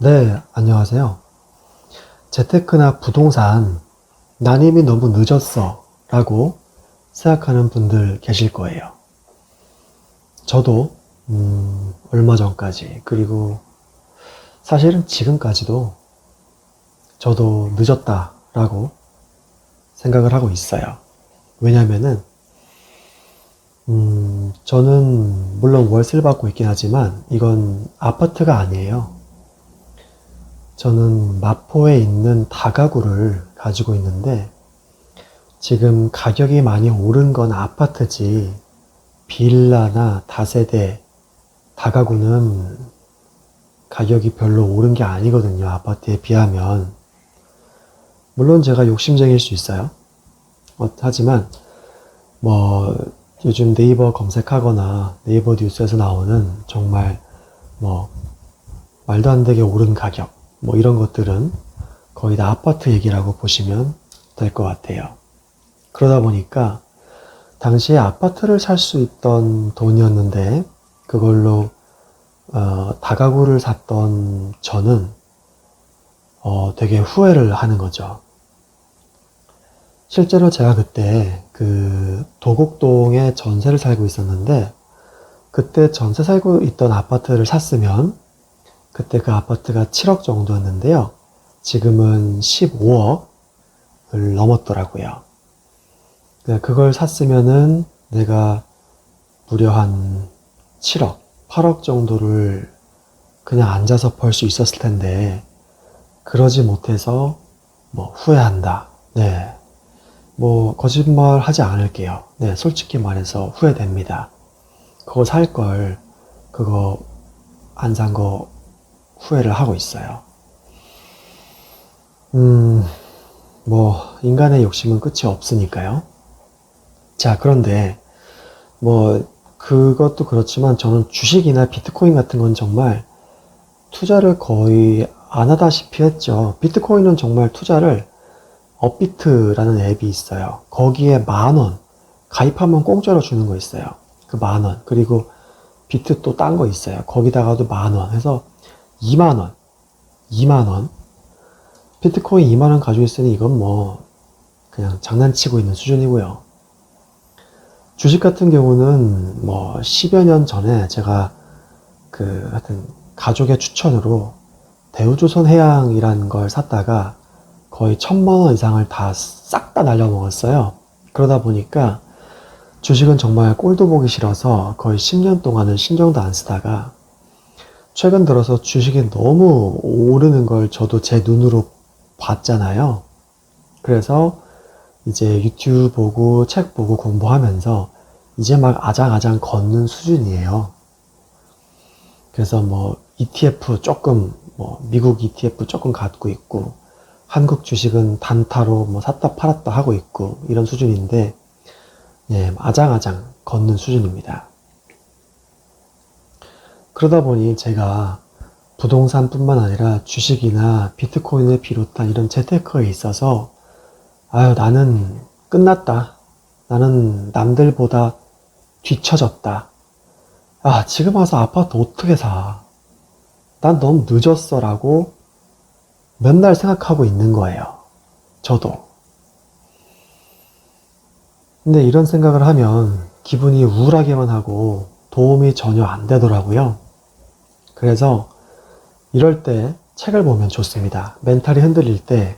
네, 안녕하세요. 재테크나 부동산, 난 이미 너무 늦었어 라고 생각하는 분들 계실 거예요. 저도, 얼마 전까지, 그리고 사실은 지금까지도 저도 늦었다 라고 생각을 하고 있어요. 왜냐면은, 저는 물론 월세를 받고 있긴 하지만 이건 아파트가 아니에요. 저는 마포에 있는 다가구를 가지고 있는데 지금 가격이 많이 오른 건 아파트지 빌라나 다세대 다가구는 가격이 별로 오른 게 아니거든요. 아파트에 비하면. 물론 제가 욕심쟁이일 수 있어요. 하지만 뭐 요즘 네이버 검색하거나 네이버 뉴스에서 나오는 정말 뭐 말도 안 되게 오른 가격 뭐 이런 것들은 거의 다 아파트 얘기라고 보시면 될 것 같아요. 그러다 보니까 당시에 아파트를 살 수 있던 돈이었는데 그걸로 다가구를 샀던 저는 되게 후회를 하는 거죠. 실제로 제가 그때 그 도곡동에 전세를 살고 있었는데 그때 전세 살고 있던 아파트를 샀으면 그때 그 아파트가 7억 정도였는데요. 지금은 15억을 넘었더라고요. 그걸 샀으면은 내가 무려 한 7억, 8억 정도를 그냥 앉아서 벌 수 있었을 텐데, 그러지 못해서 뭐 후회한다. 네. 뭐 거짓말 하지 않을게요. 네, 솔직히 말해서 후회됩니다. 그거 살 걸, 그거 안 산 거 후회를 하고 있어요. 뭐 인간의 욕심은 끝이 없으니까요. 자, 그런데 뭐 그것도 그렇지만 저는 주식이나 비트코인 같은 건 정말 투자를 거의 안 하다시피 했죠. 비트코인은 정말 투자를 업비트라는 앱이 있어요. 거기에 10,000원 가입하면 공짜로 주는 거 있어요. 그 10,000원. 그리고 비트 또 딴 거 있어요. 거기다가도 10,000원 해서 20,000원. 20,000원. 비트코인 20,000원 가지고 있으니 이건 뭐 그냥 장난치고 있는 수준이고요. 주식 같은 경우는 뭐 10여 년 전에 제가 하여튼 가족의 추천으로 대우조선해양이라는 걸 샀다가 거의 1,000만 원 이상을 다 싹 다 날려먹었어요. 그러다 보니까 주식은 정말 꼴도 보기 싫어서 거의 10년 동안은 신경도 안 쓰다가 최근 들어서 주식이 너무 오르는 걸 저도 제 눈으로 봤잖아요. 그래서 이제 유튜브 보고 책 보고 공부하면서 이제 막 아장아장 걷는 수준이에요. 그래서 뭐 ETF 조금 뭐 미국 ETF 조금 갖고 있고 한국 주식은 단타로 뭐 샀다 팔았다 하고 있고 이런 수준인데 예, 아장아장 걷는 수준입니다. 그러다 보니 제가 부동산뿐만 아니라 주식이나 비트코인을 비롯한 이런 재테크에 있어서 아유 나는 끝났다. 나는 남들보다 뒤처졌다. 아 지금 와서 아파트 어떻게 사? 난 너무 늦었어 라고 맨날 생각하고 있는 거예요. 저도. 근데 이런 생각을 하면 기분이 우울하게만 하고 도움이 전혀 안 되더라고요. 그래서 이럴 때 책을 보면 좋습니다. 멘탈이 흔들릴 때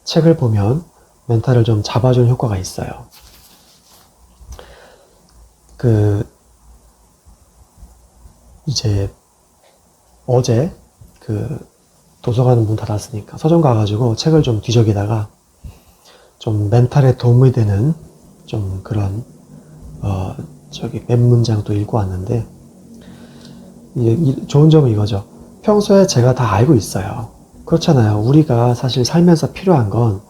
책을 보면 멘탈을 좀 잡아주는 효과가 있어요. 이제 어제 도서관 문 닫았으니까 서점 가가지고 책을 좀 뒤적이다가 좀 멘탈에 도움이 되는 좀 그런 몇 문장 또 읽고 왔는데 좋은 점은 이거죠. 평소에 제가 다 알고 있어요. 그렇잖아요. 우리가 사실 살면서 필요한 건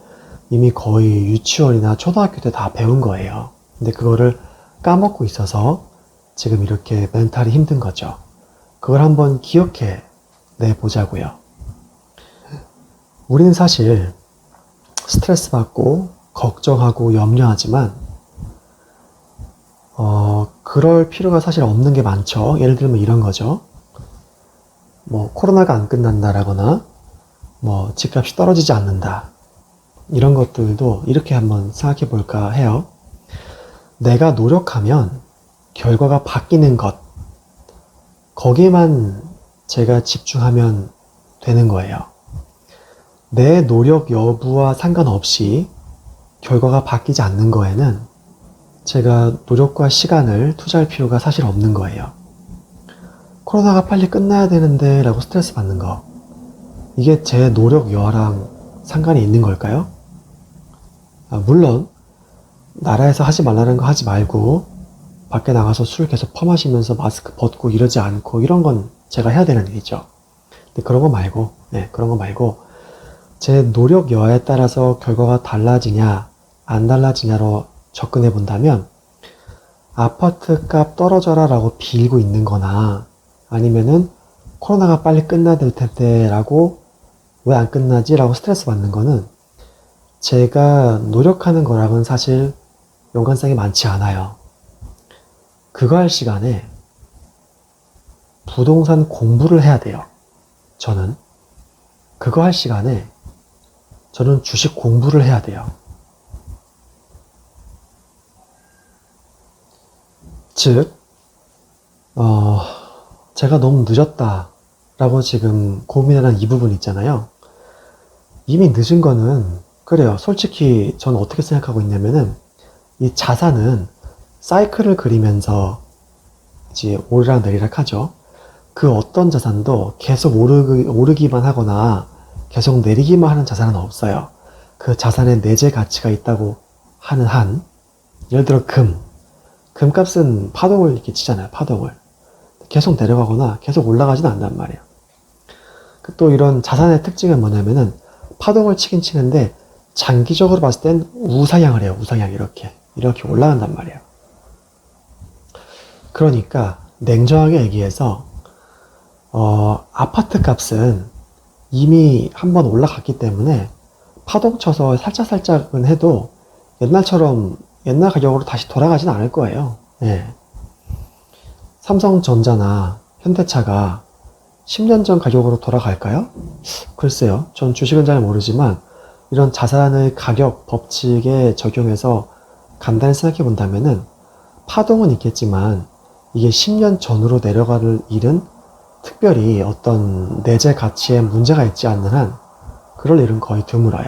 이미 거의 유치원이나 초등학교 때 다 배운 거예요. 근데 그거를 까먹고 있어서 지금 이렇게 멘탈이 힘든 거죠. 그걸 한번 기억해 내보자고요. 우리는 사실 스트레스 받고 걱정하고 염려하지만 그럴 필요가 사실 없는 게 많죠. 예를 들면 이런 거죠. 뭐 코로나가 안 끝난다라거나 뭐 집값이 떨어지지 않는다. 이런 것들도 이렇게 한번 생각해 볼까 해요. 내가 노력하면 결과가 바뀌는 것, 거기에만 제가 집중하면 되는 거예요. 내 노력 여부와 상관없이 결과가 바뀌지 않는 거에는 제가 노력과 시간을 투자할 필요가 사실 없는 거예요. 코로나가 빨리 끝나야 되는데 라고 스트레스 받는 거, 이게 제 노력 여하랑 상관이 있는 걸까요? 물론 나라에서 하지 말라는 거 하지 말고 밖에 나가서 술 계속 퍼마시면서 마스크 벗고 이러지 않고 이런 건 제가 해야 되는 일이죠. 근데 그런 거 말고 제 노력 여하에 따라서 결과가 달라지냐 안 달라지냐로 접근해 본다면, 아파트 값 떨어져라 라고 빌고 있는 거나 아니면은 코로나가 빨리 끝나야 될 텐데 라고 왜 안 끝나지 라고 스트레스 받는 거는 제가 노력하는 거랑은 사실 연관성이 많지 않아요. 그거 할 시간에 부동산 공부를 해야 돼요. 저는 그거 할 시간에 저는 주식 공부를 해야 돼요. 즉, 제가 너무 늦었다 라고 지금 고민하는 이 부분 있잖아요. 이미 늦은 거는, 그래요. 솔직히 저는 어떻게 생각하고 있냐면은, 이 자산은 사이클을 그리면서 이제 오르락 내리락 하죠. 그 어떤 자산도 계속 오르기만 하거나 계속 내리기만 하는 자산은 없어요. 그 자산에 내재 가치가 있다고 하는 한, 예를 들어 금값은 파동을 이렇게 치잖아요. 파동을. 계속 내려가거나 계속 올라가지는 않단 말이에요. 또 이런 자산의 특징은 뭐냐면은 파동을 치긴 치는데 장기적으로 봤을 땐 우상향을 해요. 우상향 이렇게 올라간단 말이에요. 그러니까 냉정하게 얘기해서 아파트 값은 이미 한번 올라갔기 때문에 파동 쳐서 살짝은 해도 옛날처럼 옛날 가격으로 다시 돌아가진 않을 거예요. 예. 삼성전자나 현대차가 10년 전 가격으로 돌아갈까요? 글쎄요. 전 주식은 잘 모르지만 이런 자산의 가격 법칙에 적용해서 간단히 생각해 본다면은 파동은 있겠지만 이게 10년 전으로 내려갈 일은 특별히 어떤 내재 가치에 문제가 있지 않는 한 그럴 일은 거의 드물어요.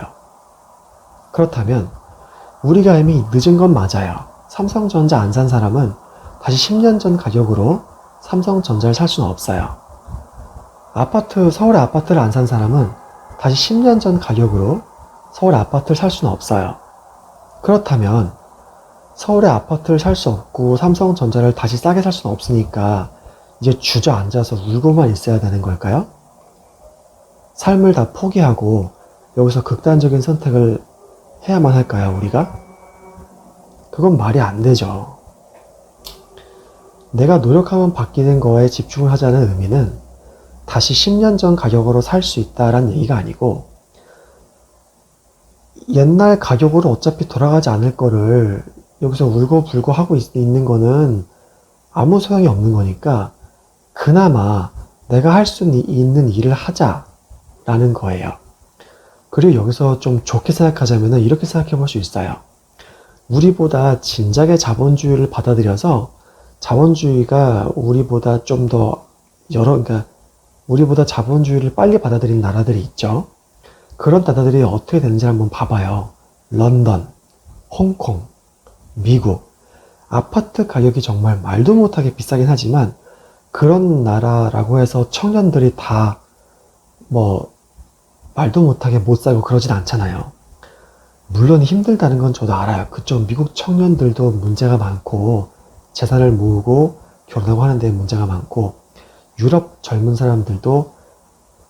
그렇다면 우리가 이미 늦은 건 맞아요. 삼성전자 안 산 사람은 다시 10년 전 가격으로 삼성전자를 살 수는 없어요. 서울의 아파트를 안 산 사람은 다시 10년 전 가격으로 서울의 아파트를 살 수는 없어요. 그렇다면 서울의 아파트를 살 수 없고 삼성전자를 다시 싸게 살 수는 없으니까 이제 주저앉아서 울고만 있어야 되는 걸까요? 삶을 다 포기하고 여기서 극단적인 선택을 해야만 할까요, 우리가? 그건 말이 안 되죠. 내가 노력하면 바뀌는 거에 집중을 하자는 의미는 다시 10년 전 가격으로 살 수 있다라는 얘기가 아니고, 옛날 가격으로 어차피 돌아가지 않을 거를 여기서 울고불고 하고 있는 거는 아무 소용이 없는 거니까 그나마 내가 할 수 있는 일을 하자라는 거예요. 그리고 여기서 좀 좋게 생각하자면 이렇게 생각해 볼 수 있어요. 우리보다 진작에 자본주의를 받아들여서 자본주의가 우리보다 좀 더 그러니까 우리보다 자본주의를 빨리 받아들인 나라들이 있죠. 그런 나라들이 어떻게 되는지 한번 봐봐요. 런던, 홍콩, 미국. 아파트 가격이 정말 말도 못하게 비싸긴 하지만 그런 나라라고 해서 청년들이 다 말도 못하게 못 살고 그러진 않잖아요. 물론 힘들다는 건 저도 알아요. 그쪽 미국 청년들도 문제가 많고 재산을 모으고 결혼하고 하는데 문제가 많고, 유럽 젊은 사람들도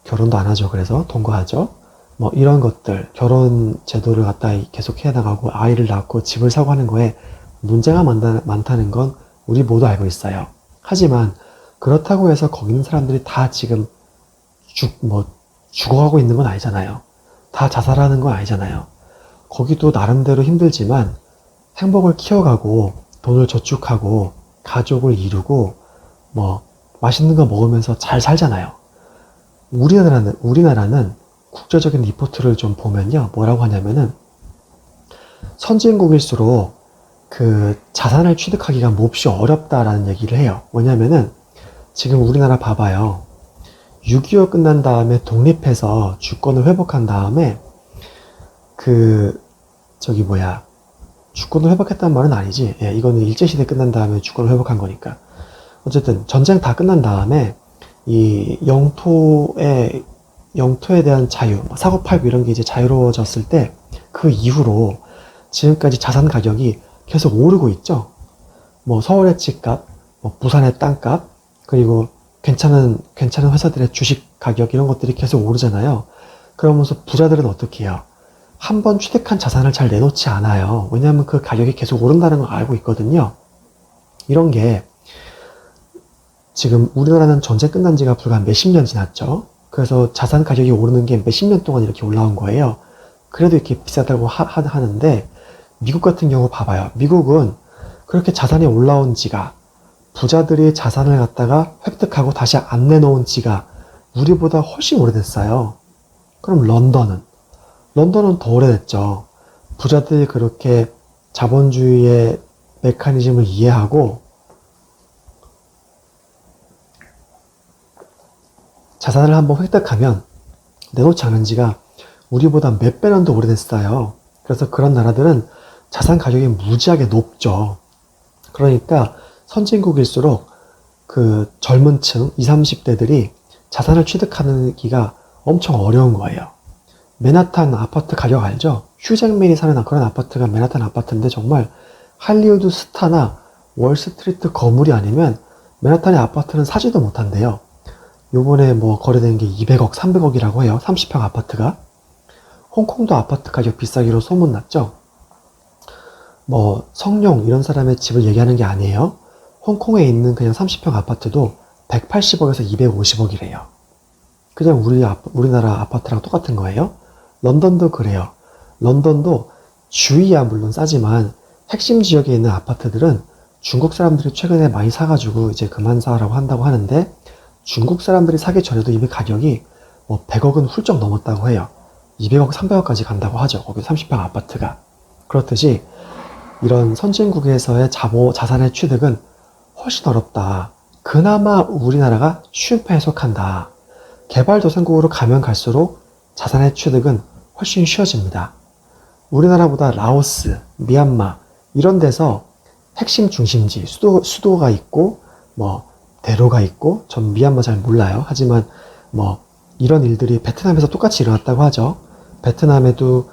결혼도 안 하죠. 그래서 동거하죠. 이런 것들, 결혼 제도를 갖다 계속 해나가고 아이를 낳고 집을 사고 하는 거에 문제가 많다는 건 우리 모두 알고 있어요. 하지만 그렇다고 해서 거기 있는 사람들이 다 지금 죽어가고 있는 건 아니잖아요. 다 자살하는 건 아니잖아요. 거기도 나름대로 힘들지만 행복을 키워가고 돈을 저축하고 가족을 이루고 맛있는 거 먹으면서 잘 살잖아요. 우리나라는 국제적인 리포트를 좀 보면요. 뭐라고 하냐면은 선진국일수록 그 자산을 취득하기가 몹시 어렵다라는 얘기를 해요. 뭐냐면은 지금 우리나라 봐봐요. 6.25 끝난 다음에 독립해서 주권을 회복한 다음에 주권을 회복했단 말은 아니지. 예, 이거는 일제시대 끝난 다음에 주권을 회복한 거니까. 어쨌든 전쟁 다 끝난 다음에 이 영토에 대한 자유, 사고 팔고 이런 게 이제 자유로워졌을 때 그 이후로 지금까지 자산 가격이 계속 오르고 있죠. 뭐 서울의 집값, 뭐 부산의 땅값, 그리고 괜찮은 회사들의 주식 가격 이런 것들이 계속 오르잖아요. 그러면서 부자들은 어떻게 해요? 한 번 취득한 자산을 잘 내놓지 않아요. 왜냐하면 그 가격이 계속 오른다는 걸 알고 있거든요. 이런 게 지금 우리나라는 전쟁 끝난 지가 불과 몇십 년 지났죠. 그래서 자산 가격이 오르는 게 몇십 년 동안 이렇게 올라온 거예요. 그래도 이렇게 비싸다고 하는데 미국 같은 경우 봐봐요. 미국은 그렇게 자산이 올라온 지가 부자들이 자산을 갖다가 획득하고 다시 안 내놓은 지가 우리보다 훨씬 오래됐어요. 그럼 런던은 더 오래됐죠. 부자들이 그렇게 자본주의의 메커니즘을 이해하고 자산을 한번 획득하면 내놓지 않은 지가 우리보다 몇 배는 더 오래됐어요. 그래서 그런 나라들은 자산 가격이 무지하게 높죠. 그러니까 선진국일수록 그 젊은 층, 20, 30대들이 자산을 취득하기가 엄청 어려운 거예요. 맨하탄 아파트 가격 알죠? 휴잭맨이 사는 그런 아파트가 맨하탄 아파트인데 정말 할리우드 스타나 월스트리트 거물이 아니면 맨하탄의 아파트는 사지도 못한대요. 요번에 뭐 거래된 게 200억, 300억이라고 해요. 30평 아파트가. 홍콩도 아파트 가격 비싸기로 소문났죠. 뭐 성룡 이런 사람의 집을 얘기하는 게 아니에요. 홍콩에 있는 그냥 30평 아파트도 180억에서 250억이래요. 그냥 우리나라 아파트랑 똑같은 거예요. 런던도 그래요. 런던도 주위야 물론 싸지만 핵심 지역에 있는 아파트들은 중국 사람들이 최근에 많이 사가지고 이제 그만 사라고 한다고 하는데 중국 사람들이 사기 전에도 이미 가격이 뭐 100억은 훌쩍 넘었다고 해요. 200억, 300억까지 간다고 하죠. 거기 30평 아파트가. 그렇듯이 이런 선진국에서의 자산의 취득은 훨씬 어렵다. 그나마 우리나라가 쉬운 편에 속한다. 개발도상국으로 가면 갈수록 자산의 취득은 훨씬 쉬워집니다. 우리나라보다 라오스, 미얀마 이런 데서 핵심 중심지, 수도가 있고 뭐 대로가 있고 전 미얀마 잘 몰라요. 하지만 뭐 이런 일들이 베트남에서 똑같이 일어났다고 하죠. 베트남에도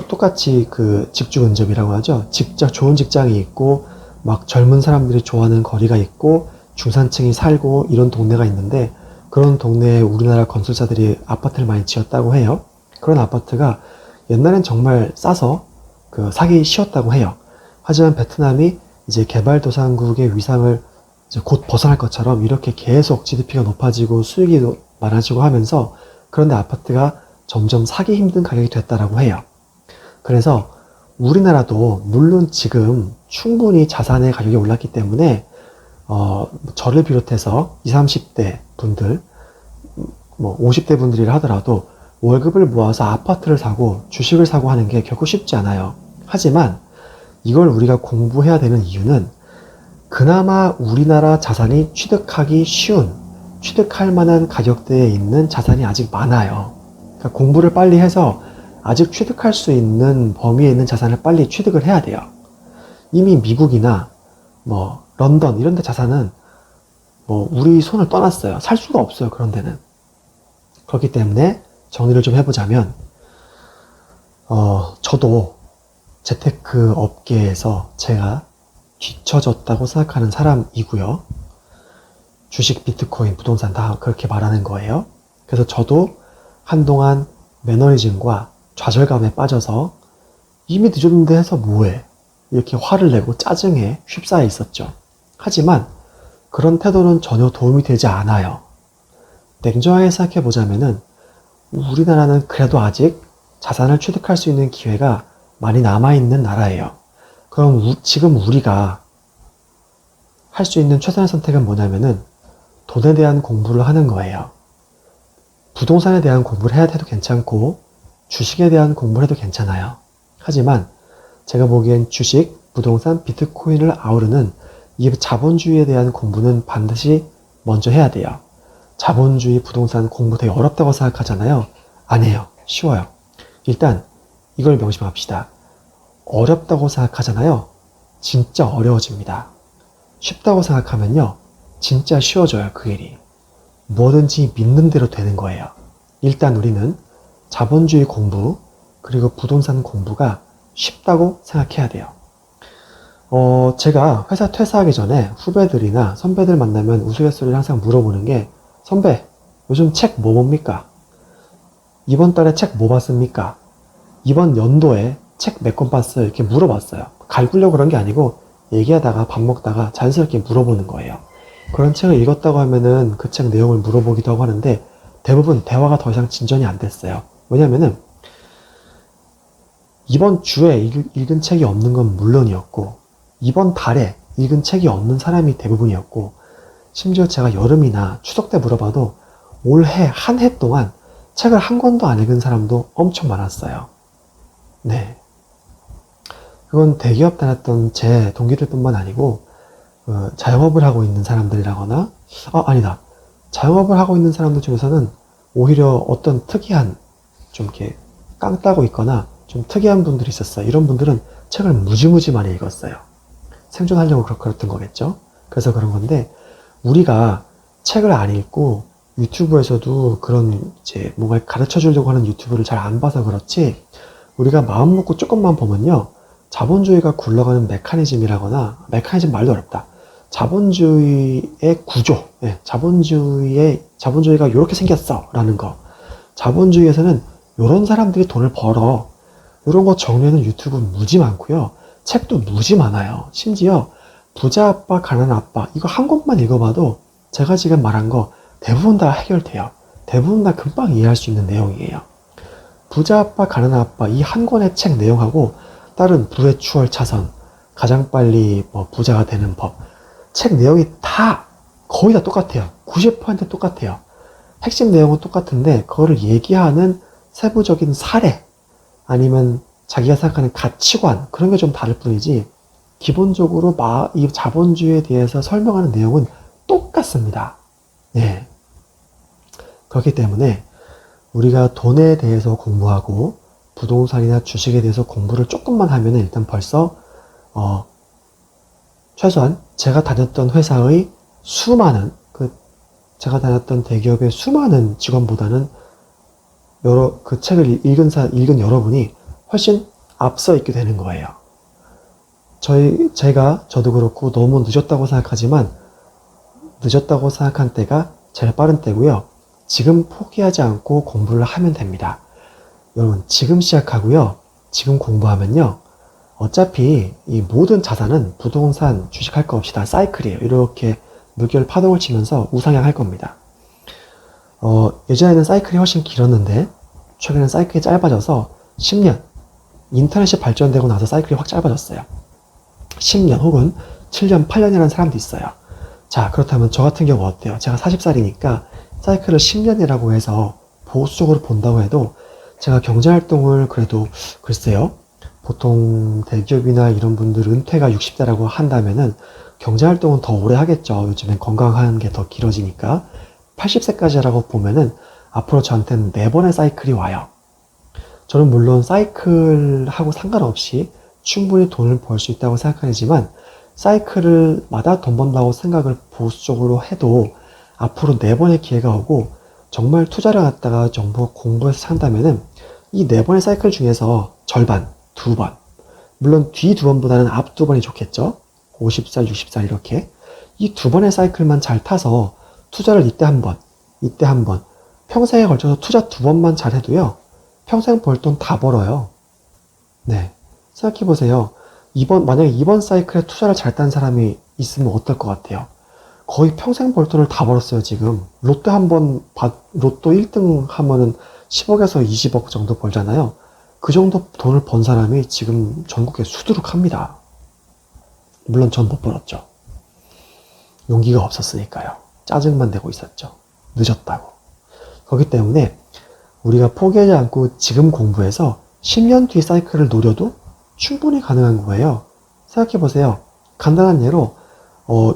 똑같이 그 직주근접이라고 하죠. 좋은 직장이 있고 막 젊은 사람들이 좋아하는 거리가 있고 중산층이 살고 이런 동네가 있는데 그런 동네에 우리나라 건설사들이 아파트를 많이 지었다고 해요. 그런 아파트가 옛날엔 정말 싸서 사기 쉬웠다고 해요. 하지만 베트남이 이제 개발도상국의 위상을 이제 곧 벗어날 것처럼 이렇게 계속 GDP가 높아지고 수익이 많아지고 하면서 그런데 아파트가 점점 사기 힘든 가격이 됐다라고 해요. 그래서 우리나라도 물론 지금 충분히 자산의 가격이 올랐기 때문에 저를 비롯해서 20, 30대 분들, 뭐 50대 분들이라 하더라도 월급을 모아서 아파트를 사고 주식을 사고 하는 게 결코 쉽지 않아요. 하지만 이걸 우리가 공부해야 되는 이유는 그나마 우리나라 자산이 취득할 만한 가격대에 있는 자산이 아직 많아요. 그러니까 공부를 빨리 해서 아직 취득할 수 있는 범위에 있는 자산을 빨리 취득을 해야 돼요. 이미 미국이나 뭐 런던 이런 데 자산은 뭐 우리 손을 떠났어요. 살 수가 없어요. 그런 데는. 그렇기 때문에 정리를 좀 해보자면 저도 재테크 업계에서 제가 뒤처졌다고 생각하는 사람이고요. 주식, 비트코인, 부동산 다 그렇게 말하는 거예요. 그래서 저도 한동안 매너리즘과 좌절감에 빠져서 이미 늦었는데 해서 뭐해? 이렇게 화를 내고 짜증에 휩싸여 있었죠. 하지만 그런 태도는 전혀 도움이 되지 않아요. 냉정하게 생각해 보자면은 우리나라는 그래도 아직 자산을 취득할 수 있는 기회가 많이 남아있는 나라예요. 그럼 지금 우리가 할 수 있는 최선의 선택은 뭐냐면은 돈에 대한 공부를 하는 거예요. 부동산에 대한 공부를 해도 괜찮고 주식에 대한 공부를 해도 괜찮아요. 하지만 제가 보기엔 주식, 부동산, 비트코인을 아우르는 이 자본주의에 대한 공부는 반드시 먼저 해야 돼요. 자본주의, 부동산 공부 되게 어렵다고 생각하잖아요. 아니에요. 쉬워요. 일단 이걸 명심합시다. 어렵다고 생각하잖아요. 진짜 어려워집니다. 쉽다고 생각하면요. 진짜 쉬워져요. 그 일이. 뭐든지 믿는 대로 되는 거예요. 일단 우리는 자본주의 공부 그리고 부동산 공부가 쉽다고 생각해야 돼요. 제가 회사 퇴사하기 전에 후배들이나 선배들 만나면 우스갯소리를 항상 물어보는 게 선배, 요즘 책 뭐 봅니까? 이번 달에 책 뭐 봤습니까? 이번 연도에 책 몇 권 봤어요? 이렇게 물어봤어요. 갈구려고 그런 게 아니고 얘기하다가 밥 먹다가 자연스럽게 물어보는 거예요. 그런 책을 읽었다고 하면은 그 책 내용을 물어보기도 하고 하는데 대부분 대화가 더 이상 진전이 안 됐어요. 왜냐면은 이번 주에 읽은 책이 없는 건 물론이었고 이번 달에 읽은 책이 없는 사람이 대부분이었고 심지어 제가 여름이나 추석 때 물어봐도 올해 한 해 동안 책을 한 권도 안 읽은 사람도 엄청 많았어요. 네. 그건 대기업 다녔던 제 동기들 뿐만 아니고 자영업을 하고 있는 사람들이라거나 아니다. 자영업을 하고 있는 사람들 중에서는 오히려 어떤 특이한 좀 이렇게 깡 따고 있거나 좀 특이한 분들이 있었어요. 이런 분들은 책을 무지무지 많이 읽었어요. 생존하려고 그랬던 거겠죠. 그래서 그런 건데 우리가 책을 안 읽고 유튜브에서도 그런 이제 뭔가 가르쳐 주려고 하는 유튜브를 잘 안 봐서 그렇지 우리가 마음 먹고 조금만 보면요. 자본주의가 굴러가는 메커니즘이라거나 메커니즘 말도 어렵다. 자본주의의 구조, 자본주의가 이렇게 생겼어 라는 거. 자본주의에서는 이런 사람들이 돈을 벌어. 이런 거 정리하는 유튜브 무지 많고요. 책도 무지 많아요. 심지어 부자 아빠, 가난한 아빠 이거 한 권만 읽어봐도 제가 지금 말한 거 대부분 다 해결돼요. 대부분 다 금방 이해할 수 있는 내용이에요. 부자 아빠, 가난한 아빠 이 한 권의 책 내용하고 다른 불의 추월 차선, 가장 빨리 부자가 되는 법 책 내용이 다 거의 다 똑같아요. 90% 똑같아요. 핵심 내용은 똑같은데 그거를 얘기하는 세부적인 사례 아니면 자기가 생각하는 가치관 그런 게 좀 다를 뿐이지 기본적으로 이 자본주의에 대해서 설명하는 내용은 똑같습니다. 네. 그렇기 때문에 우리가 돈에 대해서 공부하고 부동산이나 주식에 대해서 공부를 조금만 하면 일단 벌써 최소한 제가 다녔던 회사의 수많은 제가 다녔던 대기업의 수많은 직원보다는 그 책을 읽은 여러분이 훨씬 앞서 있게 되는 거예요. 저도 그렇고 너무 늦었다고 생각하지만 늦었다고 생각한 때가 제일 빠른 때고요. 지금 포기하지 않고 공부를 하면 됩니다. 여러분 지금 시작하고요. 지금 공부하면요. 어차피 이 모든 자산은 부동산, 주식할 거 없이 다 사이클이에요. 이렇게 물결 파동을 치면서 우상향할 겁니다. 예전에는 사이클이 훨씬 길었는데 최근에는 사이클이 짧아져서 10년 인터넷이 발전되고 나서 사이클이 확 짧아졌어요. 10년 혹은 7년, 8년이라는 사람도 있어요. 자, 그렇다면 저 같은 경우 어때요? 제가 40살이니까 사이클을 10년이라고 해서 보수적으로 본다고 해도 제가 경제활동을 그래도 글쎄요. 보통 대기업이나 이런 분들 은퇴가 60대라고 한다면은 경제활동은 더 오래 하겠죠. 요즘엔 건강한 게 더 길어지니까 80세까지라고 보면은 앞으로 저한테는 4번의 사이클이 와요. 저는 물론 사이클하고 상관없이 충분히 돈을 벌 수 있다고 생각하지만 사이클마다 돈 번다고 생각을 보수적으로 해도 앞으로 4번의 기회가 오고 정말 투자를 갖다가 정보 공부해서 산다면은 이 4번의 사이클 중에서 절반, 2번 물론 뒤 2번보다는 앞 2번이 좋겠죠. 50살, 60살 이렇게 이 2번의 사이클만 잘 타서 투자를 이때 한 번, 이때 한 번 평생에 걸쳐서 투자 2번만 잘 해도요. 평생 벌 돈 다 벌어요. 네, 생각해보세요. 만약에 이번 사이클에 투자를 잘 딴 사람이 있으면 어떨 것 같아요? 거의 평생 벌 돈을 다 벌었어요, 지금. 로또 로또 1등 하면은 10억에서 20억 정도 벌잖아요. 그 정도 돈을 번 사람이 지금 전국에 수두룩합니다. 물론 전 못 벌었죠. 용기가 없었으니까요. 짜증만 내고 있었죠. 늦었다고. 그렇기 때문에 우리가 포기하지 않고 지금 공부해서 10년 뒤 사이클을 노려도 충분히 가능한 거예요. 생각해 보세요. 간단한 예로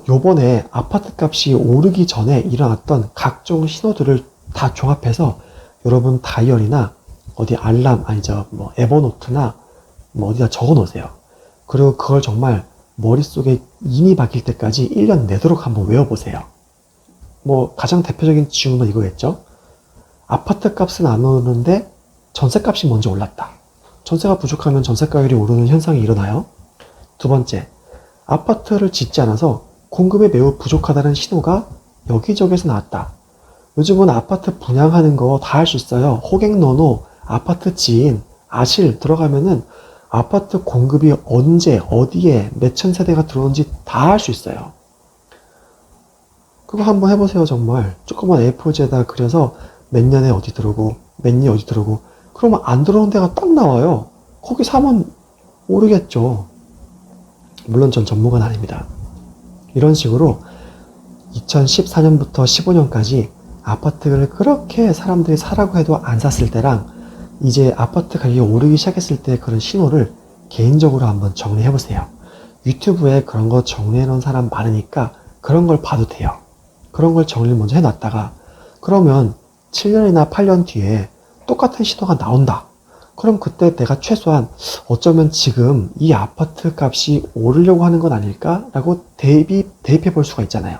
요번에 아파트 값이 오르기 전에 일어났던 각종 신호들을 다 종합해서 여러분 다이어리나 어디 알람, 아니죠, 뭐 에버노트나 뭐 어디다 적어 놓으세요. 그리고 그걸 정말 머릿속에 인이 박힐 때까지 1년 내도록 한번 외워보세요. 뭐 가장 대표적인 질문은 이거겠죠. 아파트 값은 안 오르는데 전세 값이 먼저 올랐다. 전세가 부족하면 전세 가율이 오르는 현상이 일어나요. 두 번째, 아파트를 짓지 않아서 공급이 매우 부족하다는 신호가 여기저기서 나왔다. 요즘은 아파트 분양하는 거 다 할 수 있어요. 호갱노노, 아파트 지인, 아실 들어가면은 아파트 공급이 언제, 어디에, 몇천 세대가 들어오는지 다 할 수 있어요. 그거 한번 해보세요, 정말. 조그만 A4지에다 그려서 몇 년에 어디 들어오고, 몇 년에 어디 들어오고, 그러면 안 들어오는 데가 딱 나와요. 거기 사면 오르겠죠. 물론 전 전문가는 아닙니다. 이런 식으로 2014년부터 15년까지 아파트를 그렇게 사람들이 사라고 해도 안 샀을 때랑 이제 아파트 가격이 오르기 시작했을 때 그런 신호를 개인적으로 한번 정리해 보세요. 유튜브에 그런 거 정리해 놓은 사람 많으니까 그런 걸 봐도 돼요. 그런 걸 정리를 먼저 해놨다가 그러면 7년이나 8년 뒤에 똑같은 신호가 나온다. 그럼 그때 내가 최소한 어쩌면 지금 이 아파트 값이 오르려고 하는 건 아닐까라고 대입해 볼 수가 있잖아요.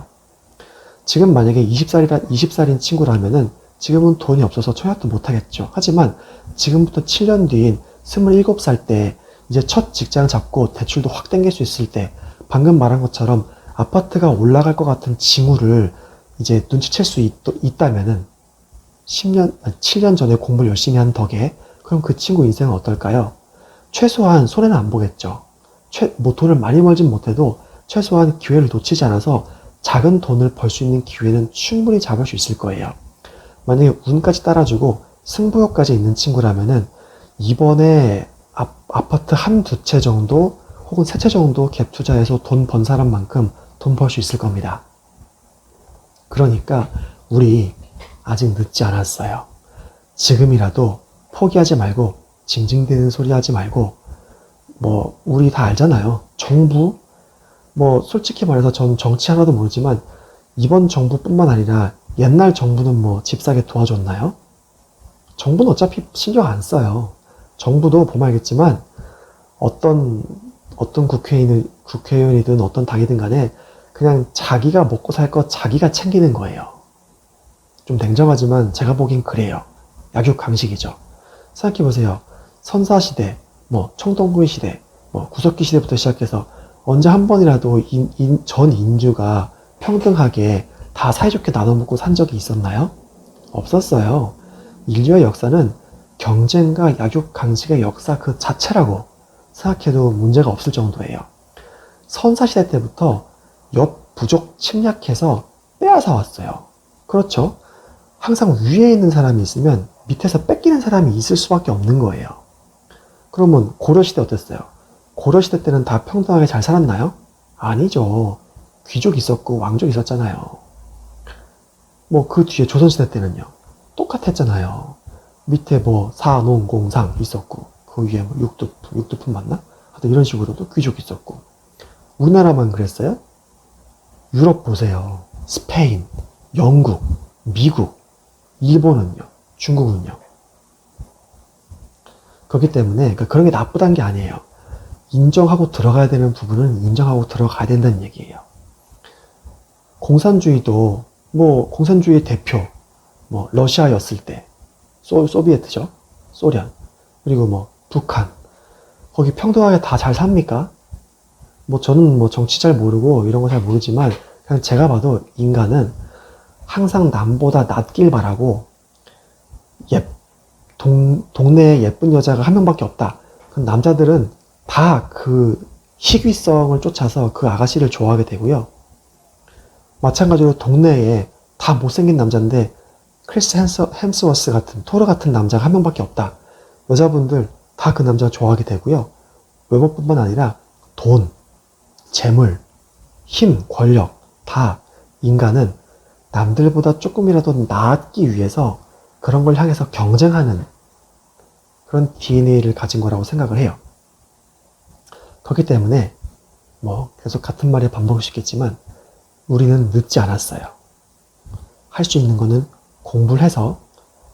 지금 만약에 20살인 친구라면은 지금은 돈이 없어서 청약도 못하겠죠. 하지만 지금부터 7년 뒤인 27살 때 이제 첫 직장 잡고 대출도 확 땡길 수 있을 때 방금 말한 것처럼 아파트가 올라갈 것 같은 징후를 이제 눈치챌 수 있다면은 7년 전에 공부를 열심히 한 덕에 그럼 그 친구 인생은 어떨까요? 최소한 손해는 안 보겠죠. 뭐 돈을 많이 벌진 못해도 최소한 기회를 놓치지 않아서 작은 돈을 벌 수 있는 기회는 충분히 잡을 수 있을 거예요. 만약에 운까지 따라주고 승부욕까지 있는 친구라면은 이번에 아파트 한 두 채 정도 혹은 세 채 정도 갭 투자해서 돈 번 사람만큼 돈 벌 수 있을 겁니다. 그러니까 우리 아직 늦지 않았어요. 지금이라도 포기하지 말고 징징대는 소리 하지 말고 뭐 우리 다 알잖아요. 정부 뭐 솔직히 말해서 전 정치 하나도 모르지만 이번 정부뿐만 아니라 옛날 정부는 뭐 집 사게 도와줬나요? 정부는 어차피 신경 안 써요. 정부도 보면 알겠지만 어떤 국회의원이든 어떤 당이든 간에 그냥 자기가 먹고 살 거 자기가 챙기는 거예요. 좀 냉정하지만 제가 보기엔 그래요. 약육강식이죠. 생각해보세요. 선사시대, 뭐 청동구이 시대, 뭐 구석기 시대부터 시작해서 언제 한 번이라도 전 인류가 평등하게 다 사이좋게 나눠 먹고 산 적이 있었나요? 없었어요. 인류의 역사는 경쟁과 약육강식의 역사 그 자체라고 생각해도 문제가 없을 정도예요. 선사시대 때부터 옆 부족 침략해서 빼앗아 왔어요. 그렇죠? 항상 위에 있는 사람이 있으면 밑에서 뺏기는 사람이 있을 수밖에 없는 거예요. 그러면 고려시대 어땠어요? 고려시대 때는 다 평등하게 잘 살았나요? 아니죠. 귀족 있었고 왕족 있었잖아요. 뭐 그 뒤에 조선시대 때는요. 똑같았잖아요. 밑에 뭐 사농공상 있었고 그 위에 뭐 육두품 맞나? 하여튼 이런 식으로도 귀족 있었고 우리나라만 그랬어요? 유럽 보세요. 스페인, 영국, 미국, 일본은요. 중국은요. 그렇기 때문에 그러니까 그런 게 나쁘다는 게 아니에요. 인정하고 들어가야 되는 부분은 인정하고 들어가야 된다는 얘기예요. 공산주의도 뭐 공산주의 대표 뭐 러시아였을 때 소비에트죠. 소련. 그리고 뭐 북한. 거기 평등하게 다 잘 삽니까? 뭐 저는 뭐 정치 잘 모르고 이런 거 잘 모르지만 그냥 제가 봐도 인간은 항상 남보다 낫길 바라고 동네에 예쁜 여자가 한 명밖에 없다. 그럼 남자들은 다 그 희귀성을 쫓아서 그 아가씨를 좋아하게 되고요. 마찬가지로 동네에 다 못생긴 남자인데 크리스 햄스워스 같은 토르 같은 남자가 한 명밖에 없다. 여자분들 다 그 남자 좋아하게 되고요. 외모뿐만 아니라 돈, 재물, 힘, 권력 다 인간은 남들보다 조금이라도 나았기 위해서 그런 걸 향해서 경쟁하는 그런 DNA를 가진 거라고 생각을 해요. 그렇기 때문에 계속 같은 말에 반복할 수 있겠지만 우리는 늦지 않았어요. 할 수 있는 거는 공부를 해서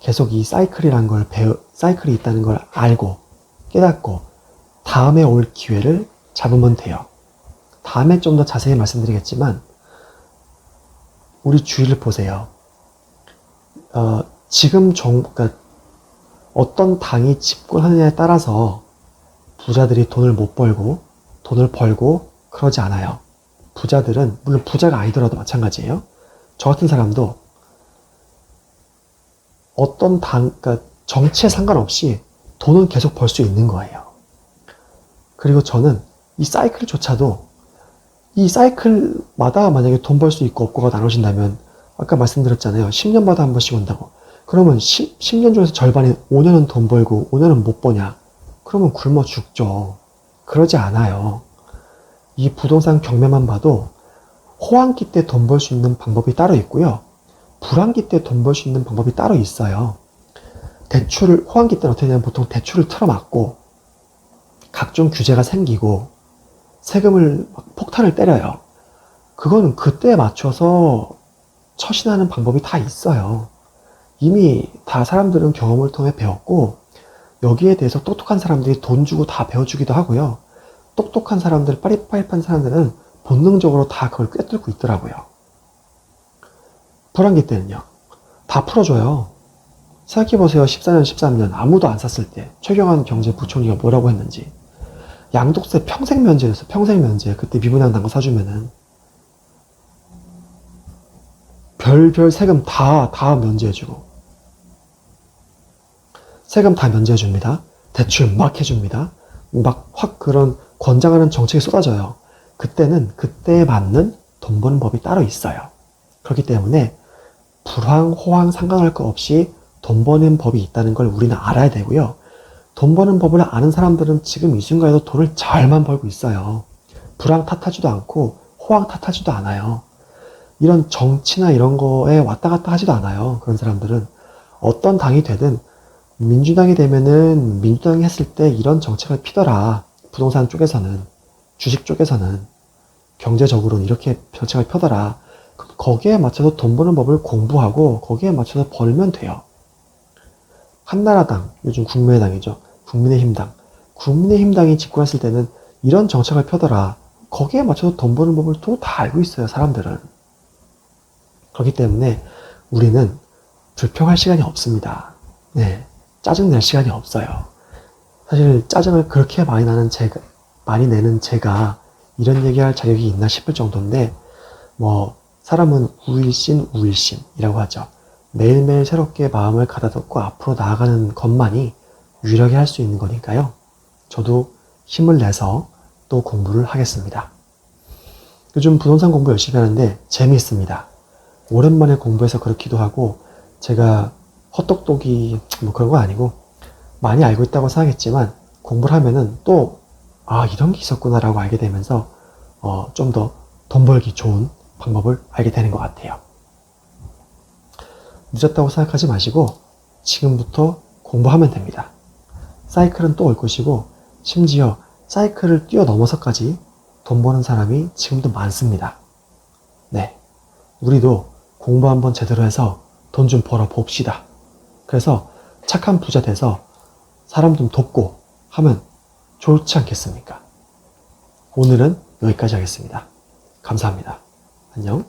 계속 이 사이클이란 걸 사이클이 있다는 걸 알고 깨닫고 다음에 올 기회를 잡으면 돼요. 다음에 좀 더 자세히 말씀드리겠지만 우리 주위를 보세요. 지금 그러니까 어떤 당이 집권하느냐에 따라서 부자들이 돈을 못 벌고 돈을 벌고 그러지 않아요. 부자들은 물론 부자가 아니더라도 마찬가지예요. 저 같은 사람도 어떤 그러니까 정치에 상관없이 돈은 계속 벌 수 있는 거예요. 그리고 저는 이 사이클조차도 이 사이클마다 만약에 돈 벌 수 있고 없고가 나눠진다면 아까 말씀드렸잖아요. 10년마다 한 번씩 온다고. 그러면 10년 중에서 절반인 5년은 돈 벌고 5년은 못 버냐? 그러면 굶어 죽죠. 그러지 않아요. 이 부동산 경매만 봐도 호황기 때 돈 벌 수 있는 방법이 따로 있고요. 불황기 때 돈 벌 수 있는 방법이 따로 있어요. 호황기 때는 어떻게 되냐면 보통 대출을 틀어막고 각종 규제가 생기고 세금을 폭탄을 때려요. 그거는 그때에 맞춰서 처신하는 방법이 다 있어요. 이미 다 사람들은 경험을 통해 배웠고 여기에 대해서 똑똑한 사람들이 돈 주고 다 배워주기도 하고요. 똑똑한 사람들, 빠릿빠릿한 사람들은 본능적으로 다 그걸 꿰뚫고 있더라고요. 불황기 때는요. 다 풀어줘요. 생각해보세요. 14년, 13년 아무도 안 샀을 때 최경환 경제부총리가 뭐라고 했는지. 양도세 평생 면제였어. 평생 면제. 그때 미분양 난 거 사주면은 별별 세금 다 면제해주고 세금 다 면제해줍니다. 대출 막 해줍니다. 막 확 그런 권장하는 정책이 쏟아져요. 그때는 그때에 맞는 돈 버는 법이 따로 있어요. 그렇기 때문에 불황, 호황 상관할 거 없이 돈 버는 법이 있다는 걸 우리는 알아야 되고요. 돈 버는 법을 아는 사람들은 지금 이 순간에도 돈을 잘만 벌고 있어요. 불황 탓하지도 않고 호황 탓하지도 않아요. 이런 정치나 이런 거에 왔다 갔다 하지도 않아요. 그런 사람들은 어떤 당이 되든 민주당이 되면은 민주당이 했을 때 이런 정책을 피더라. 부동산 쪽에서는 주식 쪽에서는 경제적으로는 이렇게 정책을 펴더라. 거기에 맞춰서 돈 버는 법을 공부하고 거기에 맞춰서 벌면 돼요. 한나라당, 요즘 국민의당이죠. 국민의힘당이 집권했을 때는 이런 정책을 펴더라. 거기에 맞춰서 돈 버는 법을 또 다 알고 있어요, 사람들은. 그렇기 때문에 우리는 불평할 시간이 없습니다. 네, 짜증낼 시간이 없어요. 사실 짜증을 그렇게 많이 내는 제가 이런 얘기할 자격이 있나 싶을 정도인데, 사람은 우일신이라고 하죠. 매일매일 새롭게 마음을 가다듬고 앞으로 나아가는 것만이 유일하게 할 수 있는 거니까요. 저도 힘을 내서 또 공부를 하겠습니다. 요즘 부동산 공부 열심히 하는데 재미있습니다. 오랜만에 공부해서 그렇기도 하고 제가 헛똑똑이 그런 건 아니고 많이 알고 있다고 생각했지만 공부를 하면은 또 이런 게 있었구나 라고 알게 되면서 좀 더 돈 벌기 좋은 방법을 알게 되는 것 같아요. 늦었다고 생각하지 마시고 지금부터 공부하면 됩니다. 사이클은 또 올 것이고 심지어 사이클을 뛰어넘어서까지 돈 버는 사람이 지금도 많습니다. 네, 우리도 공부 한번 제대로 해서 돈 좀 벌어 봅시다. 그래서 착한 부자 돼서 사람 좀 돕고 하면 좋지 않겠습니까? 오늘은 여기까지 하겠습니다. 감사합니다. 안녕.